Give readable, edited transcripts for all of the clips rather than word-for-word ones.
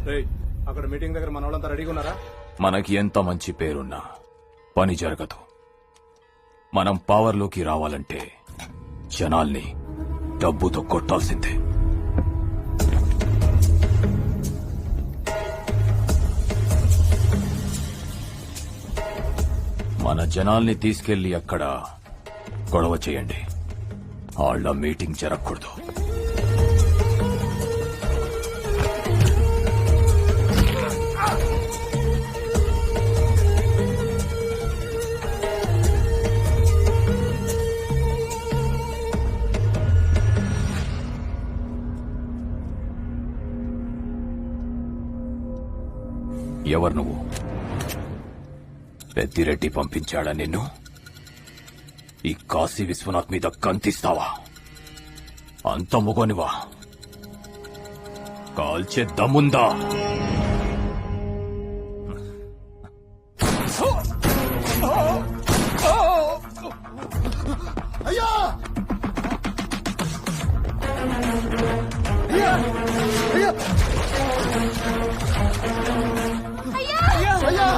అక్కడ మీటింగ్ దగ్గర మన వాళ్ళంతా రెడీగా ఉన్నారా? మనకి ఎంత మంచి పేరున్నా పని జరగదు. మనం పవర్లోకి రావాలంటే జనాల్ని డబ్బుతో కొట్టాల్సిందే. మన జనాల్ని తీసుకెళ్లి అక్కడ గొడవ చేయండి. వాళ్ళ మీటింగ్ జరగకూడదు. ఎవరు నువ్వు? పెద్దిరెడ్డి పంపించాడా నిన్ను? ఈ కాశీ విశ్వనాథ్ మీద కంతిస్తావా? అంత మొగనివా? కాల్చే దమ్ముందా? అయ్యా! అయ్యా! అయ్యా! అయ్యా!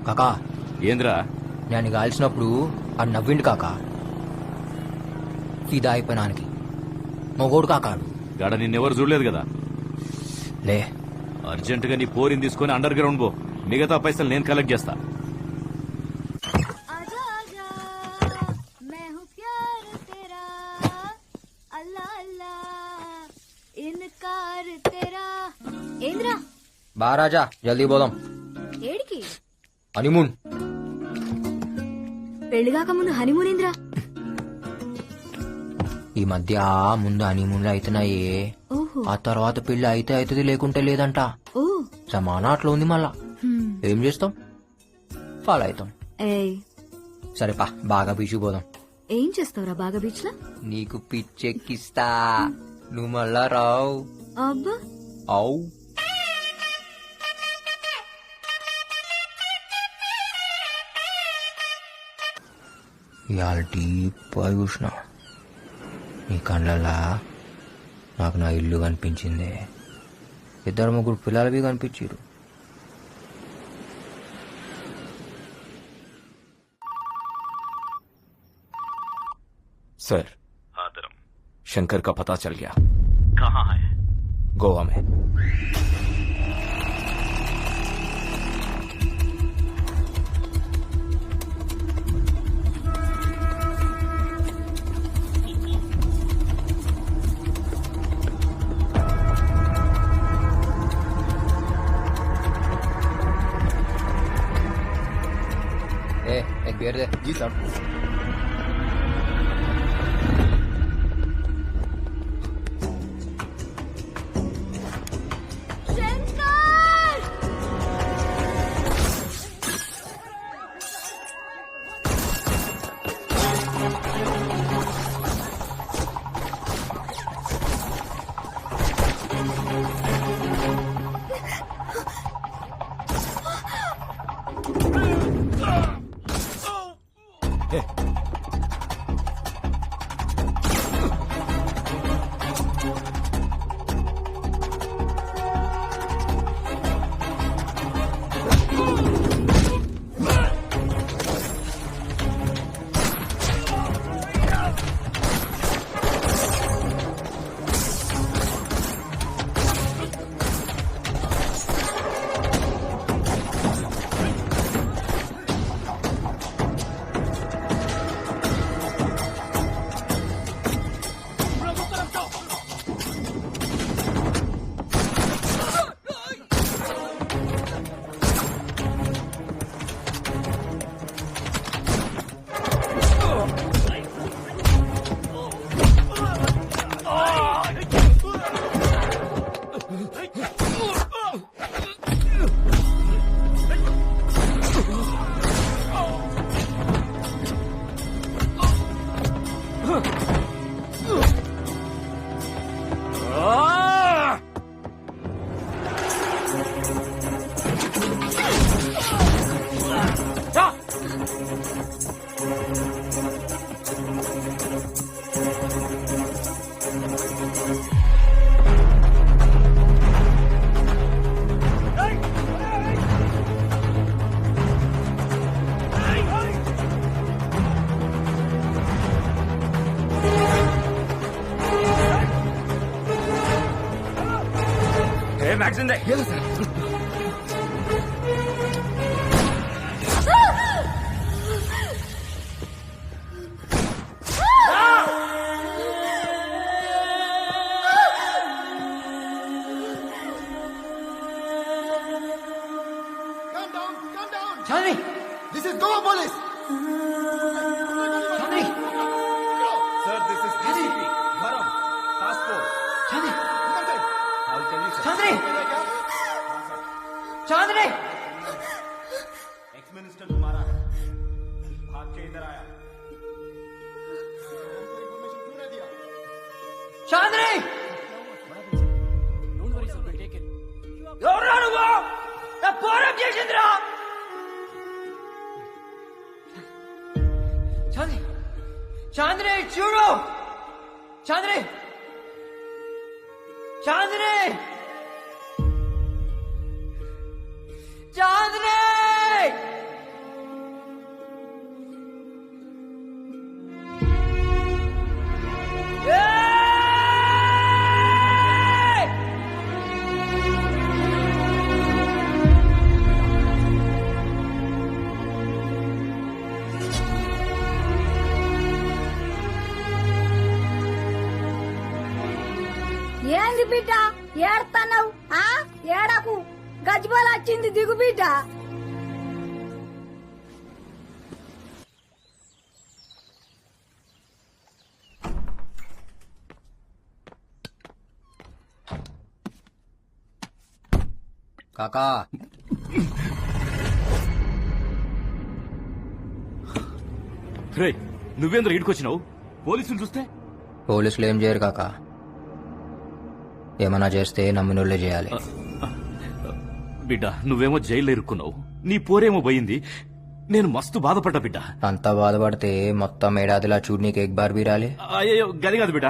కాకా ఏంద్రా? నేను కాల్చినప్పుడు అది నవ్విండు కాకా. ఫిదా అయిపోయినానికి మొగోడు కాకాడు. గాడ నిన్నెవరు చూడలేదు కదా. లే అర్జెంటుగా నీ పోరిని తీసుకుని అండర్ గ్రౌండ్ పో. మిగతా పైసలు నేను కలెక్ట్ చేస్తా. ఏంద్రా బా రాజా జల్దీ పోదాం. ఏడికి? హనీమూన్. పెళ్లిగాక ముందు హనీమూన్ ఏంద్రా? ఈ మధ్య ముందు హనీమూన్లు అవుతున్నాయే, ఓహో. ఆ తర్వాత పెళ్లి అయితే అవుతుంది, లేకుంటే లేదంట. ఓ సమానా అట్లా ఉంది. మళ్ళా ఏం చేస్తాం, ఫాలో అవుతాం. ఏయ్ సరేపా బాగా బీచ్ పోదాం. ఏం చేస్తావురా బాగా బీచ్ లో? నీకు పిచ్చెక్కిస్తా, నువ్వు మళ్ళా రావు. అబ్బా అవు ఇవాళ డీప్గా చూసిన నీ కళ్ళలా నాకు నా ఇల్లు కనిపించింది. ఇద్దరు ముగ్గురు పిల్లలవి కనిపించారు. सर आदरम। शंकर का पता चल गया। कहाँ है? गोवा में। एक बियर दे। जी sir. Chandri This is Goa police. Chandri sir this is DCP వరం task force Chandri I will tell you sir Chandri Chandri ex minister तुम्हारा है भाग के इधर आया చాంద్రి ఎవరు నువ్వు నా పోరం చేసిందిరా చాంద్రి చాంద్రి చూడు చాంద్రి చాంద్రి చాంద్రి ఏయ్! ఏంది బిడ్డ ఏడతావు ఏడకు గజ్బల్ వచ్చింది దిగు బిడ్డ కాకా రే నువ్వేంద్ర ఈడుకొచ్చినావు పోలీసులు చూస్తే పోలీసులు ఏం చేయరు కాకా ఏమన్నా చేస్తే నమ్మినోళ్ళే చేయాలి బిడ్డ నువ్వేమో జైల్లో ఇరుక్కున్నావు నీ పోరేమో పోయింది నేను మస్తు బాధపడ్డా బిడ్డ అంత బాధపడితే మొత్తం ఏడాదిలా చూడనీకి ఎగ్ బార్ బీరాలి అయ్యో గది కాదు బిడ్డ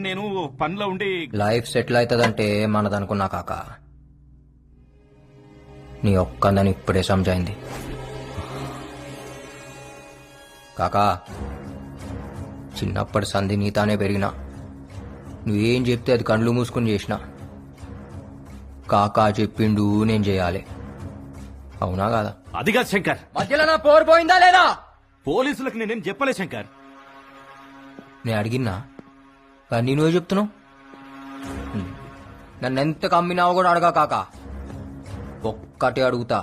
నేను పనిలో ఉండి లైఫ్ సెటిల్ అవుతుందంటే మనదనుకున్నా కాకా నీ ఒక్కందని ఇప్పుడే సమజైంది కాకా చిన్నప్పటి సంధి నీతానే పెరిగినా నువ్వేం చెప్తే అది కండ్లు మూసుకుని చేసిన కాకా చెప్పిండు నేను చేయాలి అవునా కాదా అది కాదు శంకర్ మధ్యలో నా పోరు పోయిందా లేదా పోలీసులకు నేనేం చెప్పలే శంకర్ నేను అడిగినా కానీ నువ్వే చెప్తున్నావు నన్ను ఎంత కమ్మినావో కూడా అడగా కాకా ఒక్కటి అడుగుతా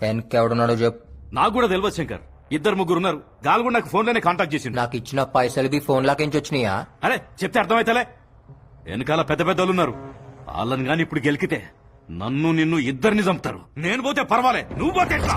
వెనకెవడున్నాడో చెప్పు నాకు కూడా తెలియదు శంకర్ ఇద్దరు ముగ్గురు ఉన్నారు గాల్గొండ నాకు ఫోన్లోనే కాంటాక్ట్ చేసిండు నాకు ఇచ్చిన పైసలకి ఫోన్ లాకెంచి వచ్చినాయా అరే చెప్తే అర్థమైతలే వెనకాల పెద్ద పెద్దలు ఉన్నారు వాళ్ళని గాని ఇప్పుడు గెలికితే నన్ను నిన్ను ఇద్దరిని చంపుతారు నేను పోతే పర్వాలే నువ్వు పోతే ఎట్లా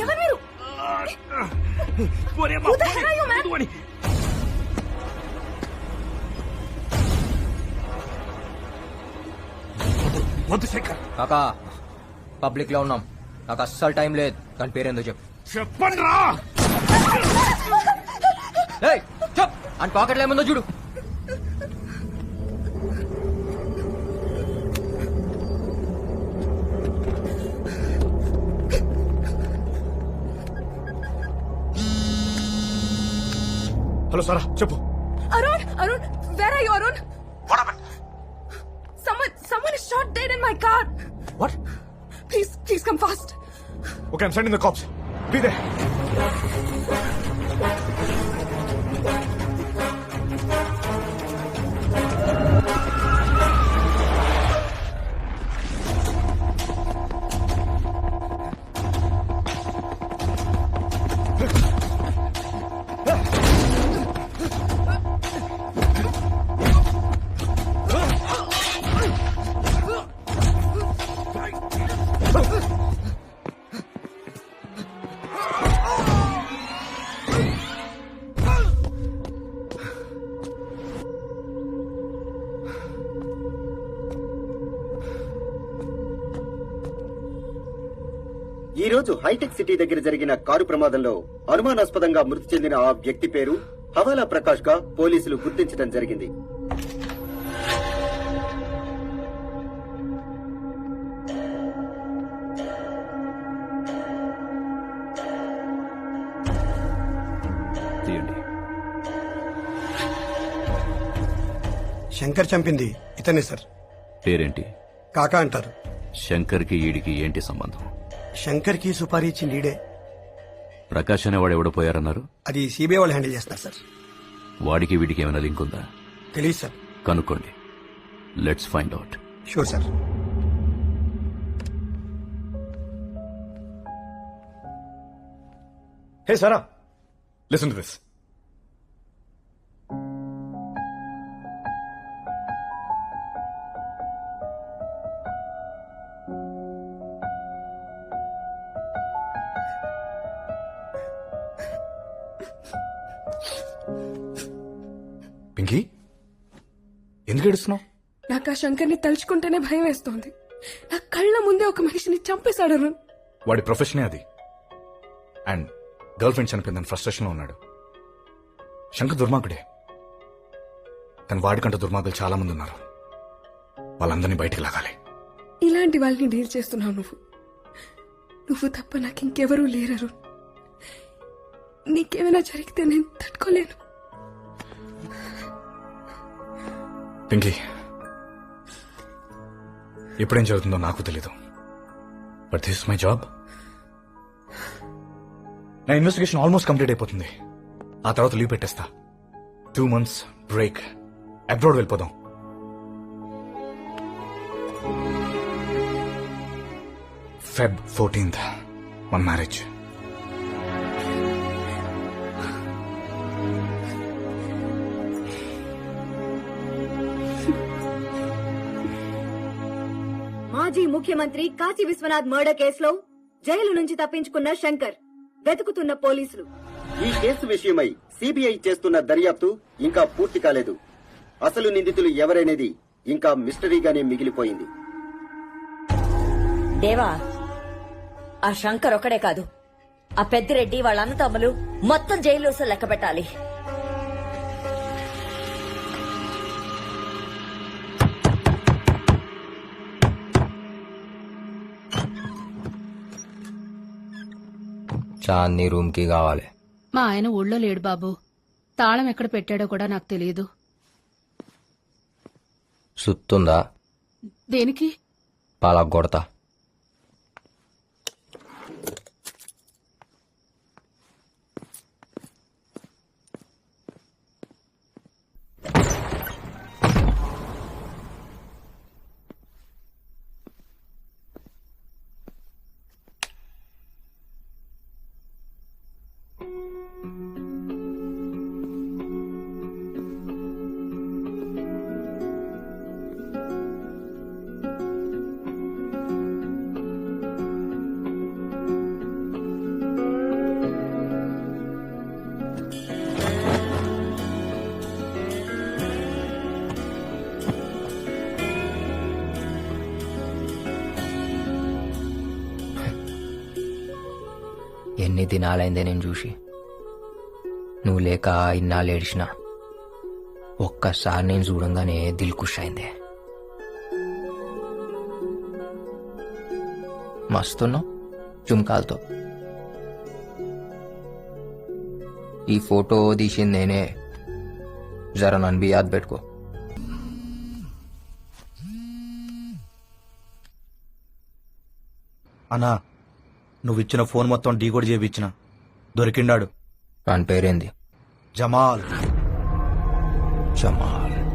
ఎవరు మీరు పోరేమ్మా, Who the hell are you, man? పోని. వద్దు శంకర్ కాకా పబ్లిక్ లో ఉన్నాం నాకు అస్సలు టైం లేదు దాని పేరేందో చెప్పు చెప్పండి రా ఏయ్, చెప్ అని పాకెట్లో ఏముందో చూడు హలో సారా చెప్పు Arun where are you Arun my car. What? Please come fast. Okay, I'm sending the cops. Be there. ఈ రోజు హైటెక్ సిటీ దగ్గర జరిగిన కారు ప్రమాదంలో అనుమానాస్పదంగా మృతి చెందిన ఆ వ్యక్తి పేరు హవాలా ప్రకాష్ గా పోలీసులు గుర్తించడం జరిగింది. తీయండి. శంకర్ చంపింది ఇతనే సార్. పేరేంటి? కాకా అంటారు. శంకర్కి ఈడికి ఏంటి సంబంధం? శంకర్ కి సుపారీ ఇచ్చింది ఈడే. ప్రకాష్ అనేవాడు ఎవడపోయారన్నారు? అది సిబిఐ వాళ్ళు హ్యాండిల్ చేస్తారు సార్. వాడికి వీడికి ఏమైనా లింక్ ఉందా? తెలియదు సార్. కనుక్కోండి. Let's find out. Sure sir. Hey, Sarah. Listen to this. Pinky, ఎందుకు ఏడుస్తున్నావు? నాకు ఆ శంకర్ని తలుచుకుంటేనే భయం వేస్తోంది. నా కళ్ళ ముందే ఒక మనిషిని చంపేశాడు అరుణ్. వాడి ప్రొఫెషనే అది. అండ్ గర్ల్ ఫ్రెండ్ చనిపోయిందని ఫ్రస్ట్రేషన్ లో ఉన్నాడు. శంకర్ దుర్మార్గుడే, కానీ వాడికంటే దుర్మార్గులు చాలా మంది ఉన్నారు. వాళ్ళందరినీ బయటికి లాగాలి. ఇలాంటి వాళ్ళని డీల్ చేస్తున్నావు నువ్వు తప్ప నాకు ఇంకెవరూ లేరు. నీకేమైనా జరిగితే నేను తట్టుకోలేను. పింకీ, ఎప్పుడేం జరుగుతుందో నాకు తెలీదు, but this is my job. నా ఇన్వెస్టిగేషన్ ఆల్మోస్ట్ కంప్లీట్ అయిపోతుంది. ఆ తర్వాత లీవ్ పెట్టేస్తా. 2 months బ్రేక్, అబ్రాడ్ వెళ్ళిపోదాం. Feb 14th మన మ్యారేజ్. మాజీ ముఖ్యమంత్రి కాశీ విశ్వనాథ్ మర్డర్ కేసులో జైలు నుంచి తప్పించుకున్న శంకర్ వెతుకుతున్న పోలీసులు. ఈ కేసు విషయమై సిబిఐ చేస్తున్న దర్యాప్తు ఇంకా పూర్తి కాలేదు. అసలు నిందితులు ఎవరనేది ఇంకా మిస్టరీగానే మిగిలిపోయింది. దేవా, ఆ శంకర్ ఒక్కడే కాదు, ఆ పెద్దిరెడ్డి వాళ్ళ అన్నతమ్ములు మొత్తం జైల్లో లెక్క పెట్టాలి. చాందీ రూమ్ కి కావాలి. మా ఆయన ఊళ్ళో లేడు బాబు. తాళం ఎక్కడ పెట్టాడో కూడా నాకు తెలియదు. సుత్తుందా? దేనికి? పలగొడతా. ఎన్ని దినాలైందే నేను చూసి. నువ్వు లేక ఇన్నాళ్ళు ఏడిచిన. ఒక్కసారి నేను చూడంగానే దిల్ ఖుష్ అయిందే. మస్తున్నావు జుమ్కాలతో. ఈ ఫోటో తీసింది నేనే. జర నన్ను బి యాద్ పెట్టుకో. అన్నా నువ్విచ్చిన ఫోన్ మొత్తం డీకోడ్ చేయించిన దొరికిండాడు. వాని పేరేంది? జమాల్. జమాల్.